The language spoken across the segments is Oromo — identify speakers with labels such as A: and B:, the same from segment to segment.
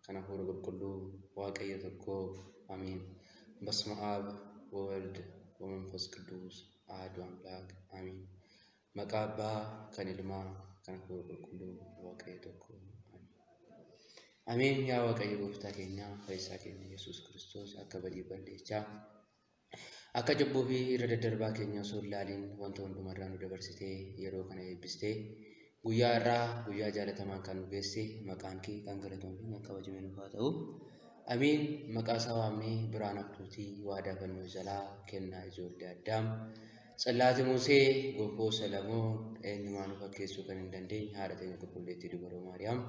A: كان هو بالكلو واقعيتكو آمين بسم آب وولد ومنفس قدوس أحد أملاك آمين مقابا كان الماء كان هو بالكلو واقعيتكو آمين يا واقعي بفتاكينا فيساكينا يسوع كريستوس أكبر بليجا أكجبو في رد دربا كينيا سولالين وانتو ندمرانو دبرسيتي يرو كان يبستي guyyaa irraa guyyaa jaalatamaa kan nu geesse maqaan kee kan galatoomne akka wajjin haa ta'u amiin maqaa isaa waamnee biraan abduutii waadaa fannoo jalaa kennaa ijoollee addaam tsallaati musee gobboo salamoon eenyumaan fakkeessuu kan hin dandeenye haadha teenya qulqulleettii dubaroo maariyaam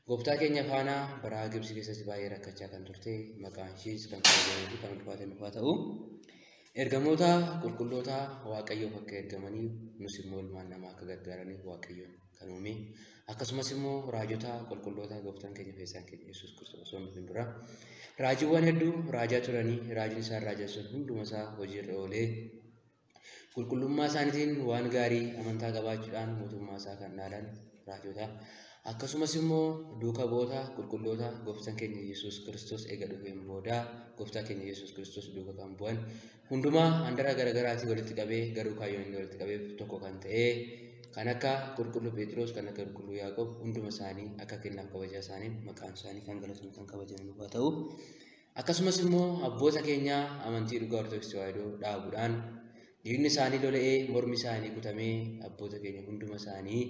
A: gooftaa keenya faana baraa gibsi keessatti baay'ee rakkachaa kan turte maqaan ishees kan kabajamee fi kan ulfaate nu haa ta'u ergamoota qulqulloota waaqayyoo akka ergamanii nus immoo ilmaan namaa akka gargaaraniif waaqayyoon kan uume akkasumas immoo raajota qulqulloota gooftaan keenya fayyisaan keenya Yesuus Kiristoos waan nuuf dura raajiiwwan hedduu raajaa turanii raajiin isaan raajaa sun hunduma isaa hojiirra oolee qulqullummaa isaaniitiin waan gaarii amantaa qabaachuudhaan mootummaa isaa kan dhaalan raajota akkasumas immoo duuka boota qulqulloota gooftaan keenya Yesuus Kiristoos eega dhufeen booda gooftaa keenya Yesuus Kiristoos duuka kan bu'an hundumaa handara garaagaraatii walitti qabee garuu kaayyoon inni walitti qabeef tokko kan ta'e kan akka qulqulluu Phexros kan akka qulqulluu Yaaqoob hunduma isaanii akka kennaaf kabaja isaaniin maqaan isaanii kan galatamu kan kabajamu haa ta'u akkasumas immoo abboota keenya amantii dhugaa Ortodoksii Tawaahidoo dhaabuudhaan dhiigni isaanii lola'ee mormi isaanii kutamee abboota keenya hunduma isaanii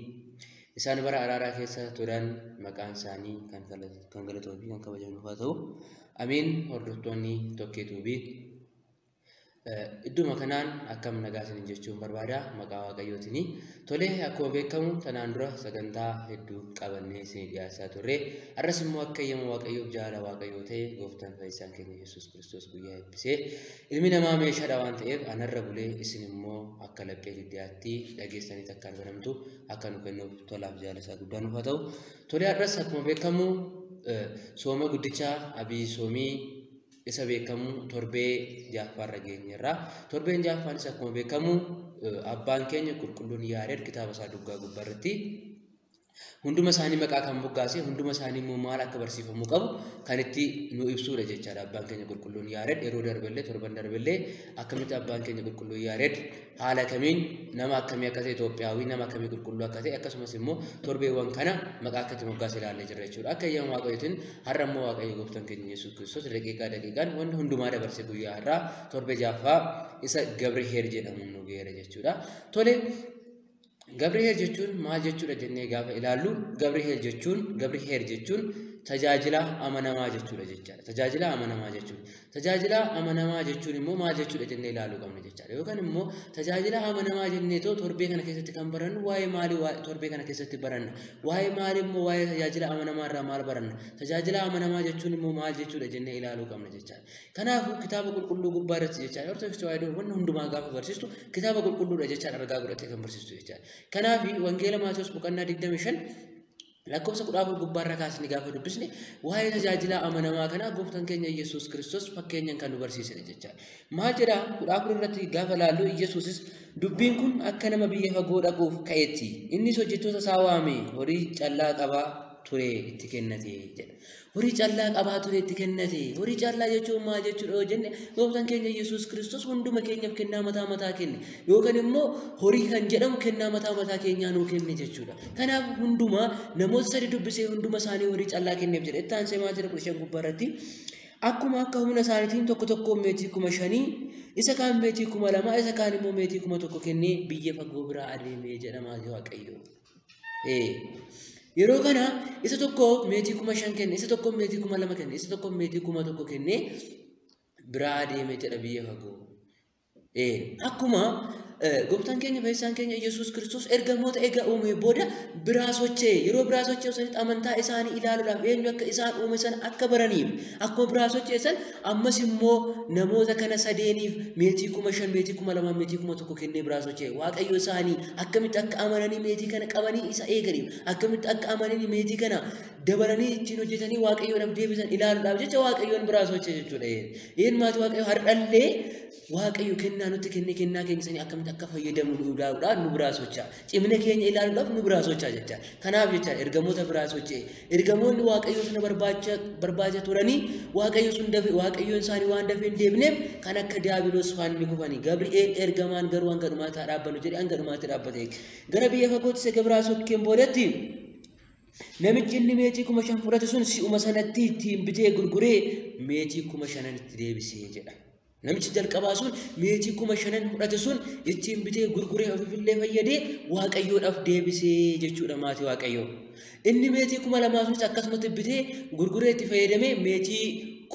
A: isaan bara araaraa keessa turan maqaan isaanii kan galatamu fi kan kabajamu haa ta'u amiin hordoftoonni tokkeetuubii idduma kanaan akkam nagaa isin jechuun barbaada maqaa waaqayyootiin tolee akkuma beekamu tanaan dura sagantaa hedduu qabannee isin dhiyaasaa turre arras immoo akka yemmuu waaqayyoof jaala waaqayyoo ta'e gooftaan fayyisaan keenya Yesuus Kiristoos guyyaa eebbisee ilmi namaa meeshaadha waan ta'eef anarra bulee isin immoo akka laphee diddaatti dhageessanii akka argamtu akka nu kennuuf tolaaf jaala isaa guddaa nuuf haa ta'u tolee arras akkuma beekamu sooma guddichaa abii soomii isa beekamu torbee jaafaarra geenyerra torbeen jaafaanis akkuma beekamu abbaan keenya qulqulluun Yaareed kitaaba isaa duggaa gubbaarratti hunduma isaanii maqaa kan moggaase hunduma isaanii immoo maal akka barsiifamuu qabu kan itti nu ibsuudha jechaadha abbaan keenya qulqulluun Yaareed yeroo darbellee torban darbellee akkamitti abbaan keenya qulqulluun Yaareed haala kamiin nama akkamii akka ta'e Itoophiyaawii nama akkamii qulqulluu akka ta'e akkasumas immoo torbeewwan kana maqaa akka itti moggaase ilaallee jirra jechuudha akka yemmuu waaqayyootiin har'a immoo waaqayyo gooftaan keenya Yesuus Kiristoos daqiiqaan wanti hundumaa dabarse guyyaa har'aa torbee jaaffaa isa Gabri'eel jedhamuun nu geera jechuudha tole Gabri'eel jechuun maal jechuudha jennee gaafa ilaallu Gabri'eel jechuun tajaajila amanamaa jechuudha jechaadha tajaajila amanamaa jechuun immoo maal jechuudha jennee ilaaluu qabna jechaadha yookaan immoo tajaajila amanamaa jennee torbee kana keessatti kan barannu waa'ee maalii torbee kana keessatti baranna waa'ee maalii immoo waa'ee tajaajila amanamaa irraa maal baranna tajaajila amanamaa jechuun immoo maal jechuudha jennee ilaaluu qabna jechaadha kanaafuu kitaaba qulqulluu gubbaa irratti jechaadha Ortodoksii Tawaahidoo wanna hundumaa gaafa barsiistu kitaaba qulqulluudha jechaadha argaa godhatee kan barsiistu jechaadha kanaaf wangeela Maatewos boqonnaa 25 lakkoofsa 14 gubbaarra kaasni gaafa dubbisne waa'ee tajaajila amanamaa kana gooftaan keenya Yesuus Kiristoos fakkeenyaan kan nu barsiisee jechaadha maal jedha 14 irratti gaafa laallu Yesuusis dubbiin kun akka nama biyya fagoo dhaquuf ka'etti innis hojjettoota isaa waamee horii callaa qabaa ture itti kennate jedha horii callaa qabaa ture itti kennate horii callaa jechuun maal jechuudha jenne gooftaan keenya Yesuus Kiristoos hunduma keenyaaf kennaa mataa kenne yookaan immoo horii kan jedhamu kennaa mataa keenyaa nuu kenne jechuudha kanaaf hunduma namoota sadi dubbisee hunduma isaanii horii callaa kenneef jedha itti aansee maal jedha 15 gubbaarratti akkuma akka humna isaaniitiin tokko meetii 5,000 isa kaan meetii 2,000 isa kaan immoo meetii 1,000 kennee biyya fagoo biraa adeemee jedha maal waaqayyo yeroo kana isa tokko meetii 5,000 kenne isa tokko meetii 2,000 kenne isa tokko meetii 1,000 kenne biraa adeemee jedha biyya fagoo akkuma gooftaan keenya fayyisaan keenya Yesuus Kiristoos ergamoota eega uume booda biraa sochee yeroo biraa sochee sanitti amantaa isaanii ilaaluudhaaf eenyu akka isaan uume san akka baraniif akkuma biraa sochee san ammas immoo namoota kana sadeeniif meetii 5,000 meetii 2,000 meetii 1,000 kennee biraa sochee waaqayyo isaanii akkamitti akka amananii meetii kana qabanii isa eeganiif akkamitti akka amananii meetii kana dabalanii ittiin hojjetanii waaqayyoodhaaf deebisan ilaaluudhaaf jecha waaqayyoon biraa sochee jechuudha maatii waaqayyo hardhallee waaqayyo kennaa nutti kennaa keenya sanii akkamitti akka fayyadamu dhuudhaan nu biraa socha cimina keenya ilaaluudhaaf nu biraa socha jecha kanaaf jecha ergamoota biraa sochee ergamoonni waaqayyo sana barbaacha turanii waaqayyo isaanii waan dafee hin deebneef kan akka diiyaabiloos waan ni kufanii Gabri'eel ergamaan garuu hanga dhumaatti dhaabbanu jedhee hanga dhumaatti dhaabbate gara biyya fagootti isa Gabiraa sokkeen boodatti namichi inni meetii 5,000 fudhate sun si'uma sanatti ittiin bitee gurguree meetii 5,000 itti deebisee jedha. Namichi jalqabaa sun meetii 5,000 fudhate sun ittiin bitee gurguree ofiifillee fayyadee waaqayyoodhaaf deebisee jechuudha maatii waaqayyoo. Inni meetii 2,000 sunis akkasumatti bitee gurguree itti fayyadamee meetii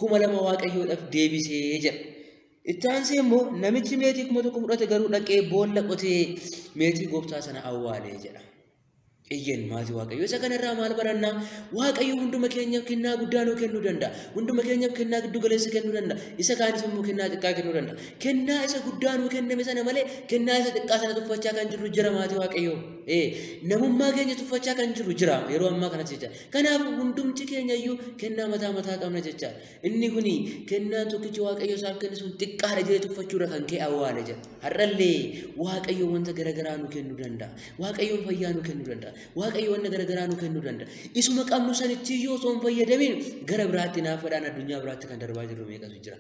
A: 2,000 waaqayyoodhaaf deebisee jedha. Itti aansee immoo namichi meetii 1,000 fudhate garuu dhaqee boolla qotee meetii gooftaa sana awwaalee jedha. Iyyen maatii waaqayyo isa kanarraa maal barannaa waaqayyo hunduma keenyaaf kennaa guddaa nuu kennuu danda'a hunduma keenyaaf kennaa giddu galeessa kennuu danda'a isa kaanis immoo kennaa xiqqaa kennuu danda'a kennaa isa guddaa nuu kenname sana malee kennaa isa xiqqaa sana tuffachaa kan jirru jira maatii waaqayyo namummaa keenya tuffachaa kan jirru jira yeroo ammaa kanatti jecha kanaaf hundumti keenya iyyuu kennaa mataa qabna jecha inni kuni kennaa tokkichi waaqayyo isaaf kenne sun xiqqaadha jedhee tuffachuudha kan kee awwaale jedha har'allee waaqayyo wanta garagaraa nuu kennuu danda'a waaqayyo fayyaa nuu kennuu danda'a waaqayyo wanna garagaraa nuu kennuu danda'a isuma qabnu sanitti yoo soon fayyadamin gara biraatti naaf fedhaan addunyaa biraatti kan darbaa jirru meeqatu jira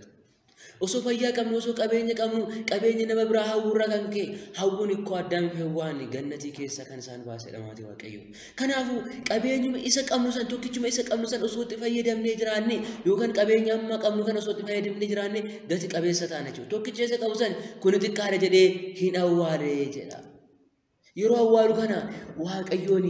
A: osoo fayyaa qabnu osoo qabeenya qabnu qabeenya nama biraa hawwurra kan kee hawwuun ikkoo addaan feewwaan gannatii keessa kan isaan baasedha maatii waaqayyo kanaafu qabeenyuma isa qabnu san tokkichuma isa qabnu san osoo itti fayyadamnee jiraanne yookaan qabeenya amma qabnu kan osoo itti fayyadamnee jiraanne gati qabeessa taana jechuudha tokkicha isa qabu san kun xiqqaadha jedhee hin awwaalee jedha yeroo awwaalu kana waaqayyoon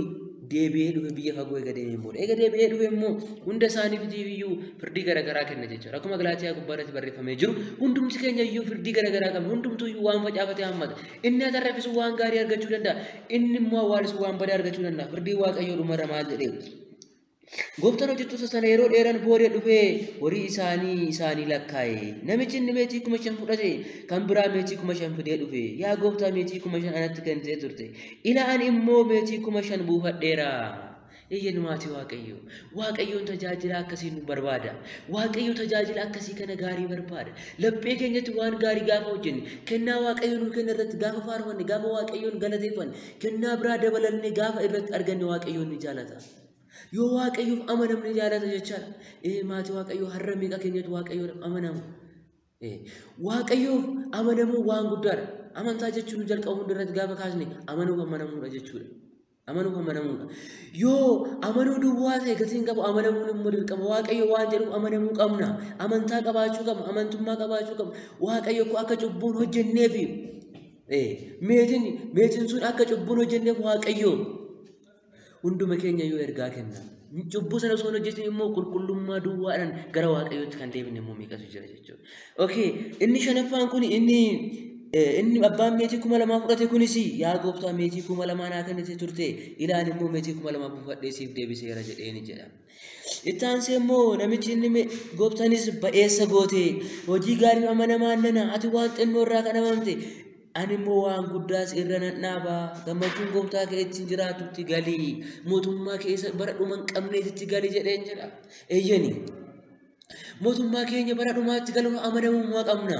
A: deebi'ee dhufe biyya fagoo eega deemee immoo eega deebi'ee dhufe immoo hunda isaaniitiif iyyuu firdii garagaraa kenna jechuudha akkuma Galaatiyaa gubbaarratti barreeffamee jiru hundumti keenya iyyuu firdii garagaraa qabna hundumtuu iyyuu waan facaafate hammata inni atarrafisu waan gaarii argachuu danda'a inni immoo awwaalisu waan badii argachuu danda'a firdii waaqayyoo dhumarra maal jedhee Gooftaan hojjettoota sana yeroo dheeran boodee dhufee horii isaanii lakkaa'e namichi inni meetii 5,000 fudhate kan biraa meetii 5,000 fidee dhufe yaa gooftaa meetii 5,000 anatti kennitee turte ilaan immoo meetii 5,000 buufadheera iyyen maatii waaqayyoon tajaajila akkasii nu barbaada waaqayyo tajaajila akkasii kana gaarii barbaada laphee keenyatti waan gaarii gaafa hojjenne kennaa waaqayyo nu kenna irratti gaafa faarfanne gaafa waaqayyoon galateeffanne kennaa biraa dabalanne gaafa irratti arganne waaqayyoon ni jaalata yoo waaqayyoof amanamne jaalata jechaadha maatii waaqayyoo har'a meeqa keenyatu waaqayyoon amanamu waaqayyoof amanamuu waan guddaadha amantaa jechuun jalqabu hundarratti gaafa kaasne amanuuf amanamuudha jechuudha amanuuf amanamuudha yoo amanuu duwwaa ta'e gatiin qabu amanamuun immoo dirqama waaqayyo waan jedhu amanamuu qabna amantaa qabaachuu qabna amantummaa qabaachuu qabna waaqayyo akka cubbuun hojjenneef meetiin sun akka cubbuun hojjenneef waaqayyo hunduma keenya yoo ergaa kenna cubbuu sana osoo hojjetin immoo qulqullummaa duwwaadhaan gara waaqayyootti kan deebine immoo meeqatu jira jechuudha. Okay inni shanaffaan kun inni abbaan meetii 2,000 fudhate kunis yaa gooftaa meetii 2,000 naa kennite turte ilaan immoo meetii 2,000 buufadhee siif deebiseera jedheeni jedha. Itti aansee immoo namichi inni gooftaanis ba'eessa goote hojii gaarii amanamaan nana ati waan xinnoo irraa kan amamte ani immoo waan guddaas irra nan dhaaba gammachuun gooftaa kee ittiin jiraatutti galii mootummaa keessa bara dhuma hin qabneetitti galii jedheen jedha eeyyani mootummaa keenya bara dhumaatti galuuf amanamummaa qabna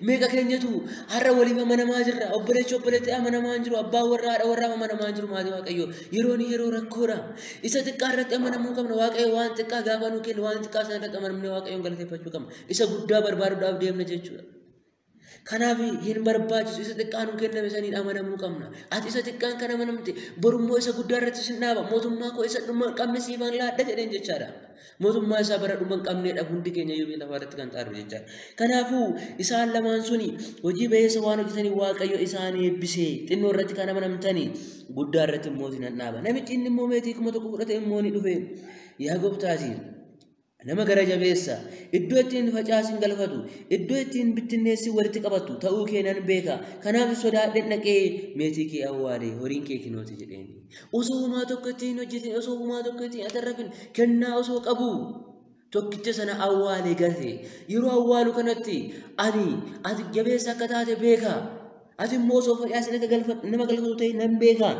A: meeqa keenyatu har'a waliif amanamaa jirra obboleetti amanamaa jiru abbaan warraa haadha warraa amanamaa jiru maatii waaqayyo yeroo rakkoodha isa xiqqaa irratti amanamuu qabna waaqayyo waan xiqqaa gaafa nu kennu waan xiqqaa sana irratti amanamnee waaqayyoon galateeffachuu qabna isa guddaa barbaaduudhaaf deemna jechuudha. Kanaaf hin barbaachisu isa xiqqaan nu kenname saniin amanamuu qabna ati isa xiqqaan kan amanamte borummoo isa guddaa irratti sin dhaaba mootummaa koo isa dhuma hin qabne siifan laadha jedheen jechaadha mootummaa isaa bara dhuma hin qabneedha hundi keenya yoo lafa irratti kan xaaru jechaadha kanaafuu isaan lamaan suni hojii ba'eessa waan hojjetanii waaqayyo isaan eebbisee xinnoo irratti kan amanamtanii guddaa irratti immoo sin dhaaba namichi inni immoo meetii 1,000 fudhate immoo ni dhufe yaa gooftaati nama gara jabeessa iddoo ittiin facaasin galfatu iddoo ittiin bittinneessi walitti qabatu ta'uu keenan beeka kanaaf sodaadhen dhaqee meetii kee awwaale horiin kee kinooti jedheen osoo humaa tokko ittiin hojjetin osoo humaa tokko ittiin atarrafin kennaa osoo qabu tokkicha sana awwaale gate yeroo awwaalu kanatti ati jabeessa akka taate beeka ati immoo osoo facaasin akka nama galfatu ta'e nan beeka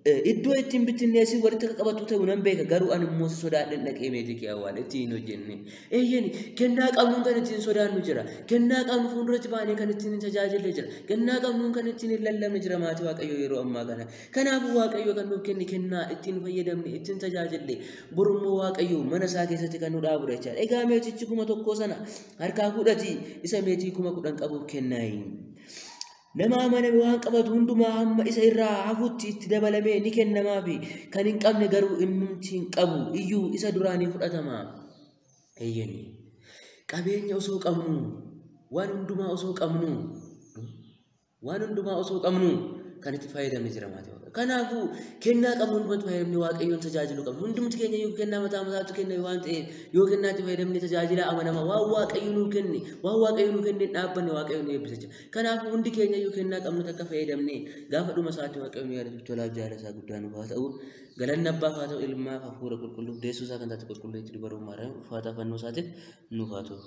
A: iddoo ittiin bittinneessii walitti qabatu ta'uu nan beeka garuu ani immoo sodaadhaan dhaqee meetii kee awwaala ittiin hojjenne eeyyani kennaa qabnuun kan ittiin sodaannu jira kennaa qabnu fuulduratti baanee kan ittiin tajaajillee jira kennaa qabnuun kan ittiin lallabne jira maatii waaqayyoo yeroo ammaa kana kanaafuu waaqayyoo kan nuuf kenni kennaa ittiin fayyadamne ittiin tajaajille borummoo waaqayyoo mana isaa keessatti kan nu dhaabudha jechaadha egaa meetichi 1,000 sana harkaa fudhati isa meetii 10,000 qabuuf kennaayi nama mana waan qabatu hundumaa hamma isa irraa hafutti itti dabalamee ni kennamaa fi kan hin qabne garuu innumti hin qabu iyyuu isa duraanii fudhatama eeyyani qabeenya osoo qabnu waan hundumaa osoo qabnu kan itti fayyadamne jira maatii waaqayyoo kanaafuu kennaa qabnu hundumatti fayyadamne waaqayyoon tajaajilu qabnu hundumti keenya yoo kennaa mataa mataatti kenna waan ta'eef yoo kennaatti fayyadamne tajaajila amanama waan waaqayyo nuu kenne dhaabbanne waaqayyo nu eebbisa kanaafuu hundi keenya yoo kennaa qabnu takka fayyadamne gaafa dhuma isaatti waaqayyo nu yaadatu tolaaf jaalasaa guddaa nuuf haa ta'u galanni abbaaf haa ta'u ilmaaf hafuura qulqulluu deessuu isaa kan taate qulqulleetti dubaruu maaraan uffata fannoo isaatiif nuuf haa ta'u